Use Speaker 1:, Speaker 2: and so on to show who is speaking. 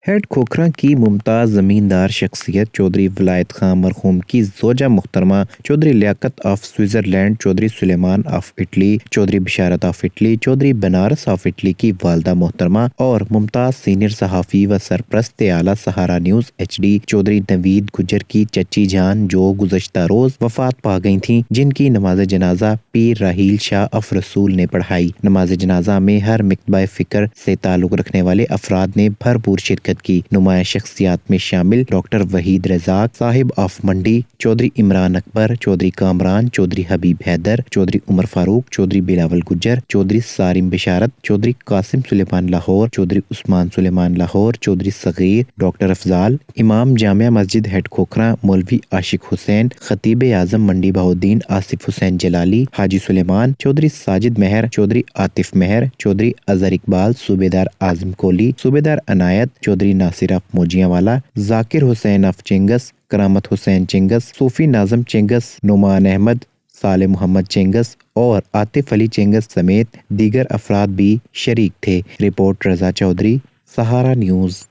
Speaker 1: Head کھوکھرا کی ممتاز زمیندار شخصیت چودھری ولایت خان مرحوم کی زوجہ محترمہ Chaudhry Liaquat of Switzerland, Chaudhry Sulaiman of Italy, Chaudhry Basharat of Italy, Chaudhry Banaras of Italy کی والدہ محترمہ اور ممتاز سینئر صحافی و سرپرست اعلیٰ سہارا نیوز HD چودھری نوید گجر کی چچی جان جو گزشتہ روز وفات پا گئی تھیں، جن کی نماز جنازہ پیر راحیل شاہ اف رسول نے پڑھائی۔ نماز جنازہ میں ہر مکتبہ فکر سے تعلق رکھنے والے افراد نے بھرپور شرکت کی۔ نمایاں شخصیات میں شامل ڈاکٹر وحید رزاق صاحب آف منڈی، چودھری عمران اکبر، چودھری کامران، چودھری حبیب حیدر، چودھری عمر فاروق، چودھری بلاول گجر، چودھری سارم بشارت، چودھری قاسم سلیمان لاہور، چودھری عثمان سلیمان لاہور، چودھری صغیر، ڈاکٹر افضال، امام جامع مسجد ہیڈ کھوکھرا مولوی عاشق حسین، خطیب اعظم منڈی بہاؤالدین آصف حسین جلالی، حاجی سلیمان، چودھری ساجد مہر، چودھری عاطف مہر، چودھری اظہر اقبال، صوبیدار اعظم کولی، صوبیدار عنایت، چودھری ناصر آف موجیاں والا، ذاکر حسین آف چنگس، کرامت حسین چنگس، صوفی ناظم چنگس، نعمان احمد، صالح محمد چنگس اور عاطف علی چنگس سمیت دیگر افراد بھی شریک تھے۔ رپورٹ رضا چودھری، سہارا نیوز۔